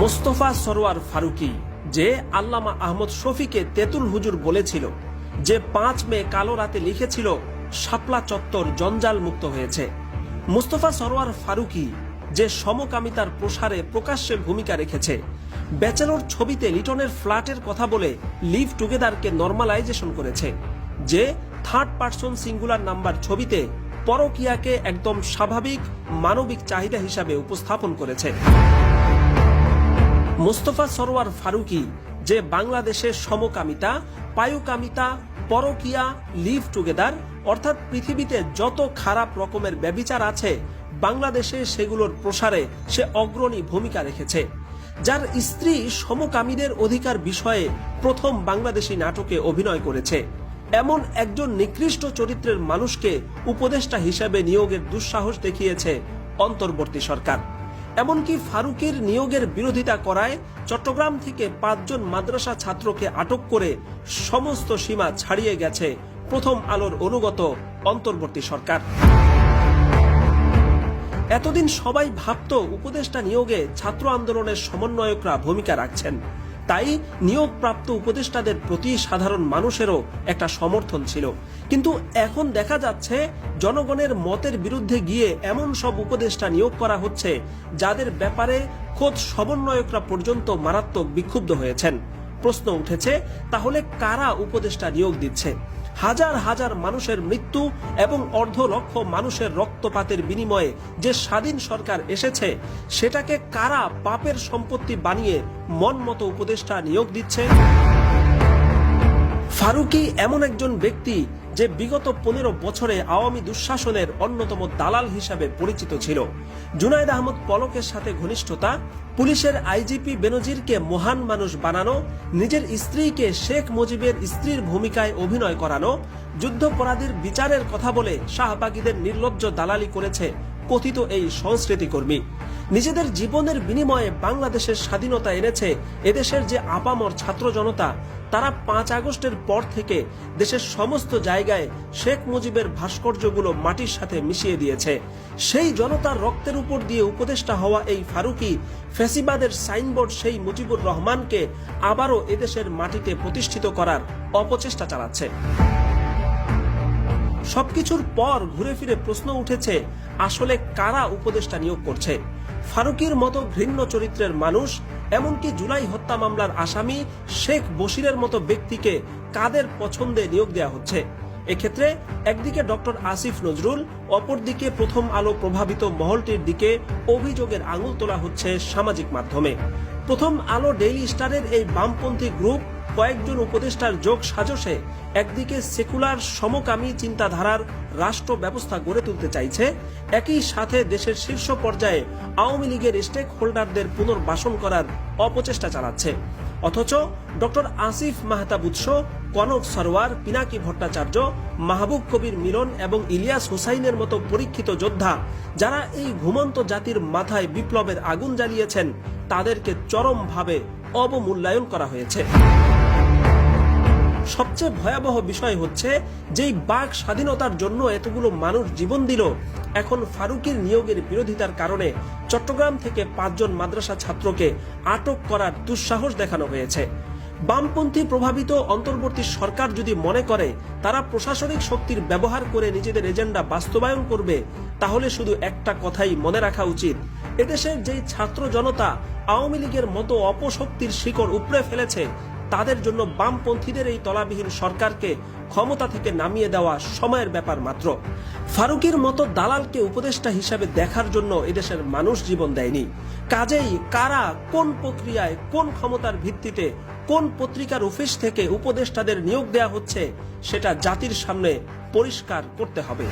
মোস্তফা সরোয়ার ফারুকী যে আল্লামা আহমদ শফীকে তেতুল হুজুর বলেছিল, যে 5 মে কালো রাতে লিখেছিল শাপলা চত্বর জঞ্জাল মুক্ত হয়েছে, মোস্তফা সরোয়ার ফারুকী যে সমকামিতার প্রসারে প্রকাশ্যে ভূমিকা রেখেছে, ব্যাচেলর ছবিতে লিটনের ফ্ল্যাটের কথা বলে লিভ টুগেদারকে নরমালাইজেশন করেছে, যে থার্ড পারসন সিঙ্গুলার নাম্বার ছবিতে পরকীয়াকে একদম স্বাভাবিক মানবিক চাহিদা হিসাবে উপস্থাপন করেছে, মোস্তফা সরোয়ার ফারুকী যে বাংলাদেশের সমকামিতা, পায়ুকামিতা, পরকীয়া, লিভ টুগেদার অর্থাৎ পৃথিবীতে যত খারাপ রকমের ব্যভিচার আছে বাংলাদেশে সেগুলোর প্রসারে সে অগ্রণী ভূমিকা রেখেছে, যার স্ত্রী সমকামীদের অধিকার বিষয়ে প্রথম বাংলাদেশী নাটকে অভিনয় করেছে, এমন একজন নিকৃষ্ট চরিত্রের মানুষকে উপদেষ্টা হিসেবে নিয়োগের দুঃসাহস দেখিয়েছে অন্তর্বর্তী সরকার। এমনকি ফারুকীর নিয়োগের বিরোধিতা করায় চট্টগ্রাম থেকে 5 জন মাদ্রাসা ছাত্রকে আটক করে সমস্ত সীমা ছাড়িয়ে গেছে প্রথম আলোর অনুগত অন্তর্বর্তী সরকার। এতদিন সবাই ভাবত উপদেষ্টা নিয়োগে ছাত্র আন্দোলনের সমন্বয়করা ভূমিকা রাখছেন, তাই নিয়োগপ্রাপ্ত উপদেষ্টাদের প্রতি সাধারণ মানুষেরও একটা সমর্থন ছিল। কিন্তু এখন দেখা যাচ্ছে জনগণের মতের বিরুদ্ধে গিয়ে এমন সব উপদেষ্টা নিয়োগ করা হচ্ছে যাদের ব্যাপারে খোদ সমন্বয়করা পর্যন্ত মারাত্মক বিক্ষুব্ধ হয়েছেন। প্রশ্ন উঠেছে, তাহলে কারা উপদেষ্টা নিয়োগ দিচ্ছে? হাজার হাজার মানুষের মৃত্যু এবং 1.5 লক্ষ মানুষের রক্তপাতের বিনিময়ে যে স্বাধীন সরকার এসেছে সেটাকে কারা পাপের সম্পত্তি বানিয়ে মন মতো উপদেষ্টা নিয়োগ দিচ্ছে? ফারুকী এমন একজন ব্যক্তি যে বিগত 15 বছরে আওয়ামী দুঃশাসনের অন্যতম দালাল হিসাবে পরিচিত ছিল। জুনায়েদ আহমদ পলকের সাথে ঘনিষ্ঠতা, পুলিশের আইজিপি বেনজিরকে মহান মানুষ বানানো, নিজের স্ত্রীকে শেখ মুজিবের স্ত্রীর ভূমিকায় অভিনয় করানো, যুদ্ধাপরাধীর বিচারের কথা বলে শাহবাগীদের নির্লজ্জ দালালি করেছে কথিত এই সংস্কৃতি কর্মী। নিজেদের জীবনের বিনিময়ে বাংলাদেশের স্বাধীনতা এনেছে এদেশের যে আপামর ছাত্র জনতা, তারা 5 আগস্টের পর থেকে দেশের সমস্ত জায়গায় শেখ মুজিবের ভাস্কর্যগুলো মাটির সাথে মিশিয়ে দিয়েছে। সেই জনতার রক্তের উপর দিয়ে উপদেষ্টা হওয়া এই ফারুকী ফ্যাসিবাদের সাইনবোর্ড সেই মুজিবুর রহমানকে আবারও এদেশের মাটিতে প্রতিষ্ঠিত করার অপচেষ্টা চালাচ্ছে। সবকিছুর পর ঘুরে ফিরে প্রশ্ন উঠেছে, আসলে কারা উপদেষ্টা নিয়োগ করছে? ফারুকীর মতো ঘৃণ্য চরিত্রের মানুষ, এমনকি জুলাই হত্যা মামলার আসামি শেখ বশিরের মতো ব্যক্তিকে কাদের পছন্দে নিয়োগ দেওয়া হচ্ছে? এক্ষেত্রে একদিকে ডক্টর আসিফ নজরুল, অপরদিকে প্রথম আলো প্রভাবিত মহলটির দিকে অভিযোগের আঙুল তোলা হচ্ছে সামাজিক মাধ্যমে। প্রথম আলো ডেইলি স্টারের এই বামপন্থী গ্রুপ কয়েকজন উপদেষ্টার যোগ সাজসে একদিকে সেকুলার সমকামী চিন্তাধারার রাষ্ট্র ব্যবস্থা গড়ে তুলতে চাইছে, একই সাথে দেশের শীর্ষ পর্যায়ে আওয়ামী লীগের স্টেক হোল্ডারদের পুনর্বাসন করার অপচেষ্টা চালাচ্ছে। অথচ ডক্টর আসিফ মাহতাব উৎস, কনক সরোয়ার, পিনাকি ভট্টাচার্য, মাহবুব কবির মিলন এবং ইলিয়াস হুসাইনের মতো পরীক্ষিত যোদ্ধা যারা এই ঘুমন্ত জাতির মাথায় বিপ্লবের আগুন জ্বালিয়েছেন, তাদেরকে চরমভাবে অবমূল্যায়ন করা হয়েছে। সবচেয়ে ভয়াবহ বিষয় হচ্ছে, যেই বাক স্বাধীনতার জন্য এতগুলো মানুষ জীবন দিল, এখন ফারুকীর নিয়োগের বিরোধিতার কারণে চট্টগ্রাম থেকে 5 জন মাদ্রাসা ছাত্রকে আটক করার দুঃসাহস দেখানো হয়েছে। বামপন্থী প্রভাবিত অন্তর্বর্তী সরকার যদি মনে করে তারা প্রশাসনিক শক্তির ব্যবহার করে নিজেদের এজেন্ডা বাস্তবায়ন করবে, তাহলে শুধু একটা কথাই মনে রাখা উচিত, এদেশের যেই ছাত্র জনতা আওয়ামী লীগের মতো অপশক্তির শিকড় উপড়ে ফেলেছে, তাদের জন্য বামপন্থীদের এই তলাবিহীন সরকারকে ক্ষমতা থেকে নামিয়ে দেওয়া সময়ের ব্যাপার মাত্র। ফারুকীর মতো দালালকে উপদেষ্টা হিসাবে দেখার জন্য এদেশের মানুষ জীবন দেয়নি। কাজেই কারা, কোন প্রক্রিয়ায়, কোন ক্ষমতার ভিত্তিতে, কোন পত্রিকার অফিস থেকে উপদেষ্টাদের নিয়োগ দেওয়া হচ্ছে, সেটা জাতির সামনে পরিষ্কার করতে হবে।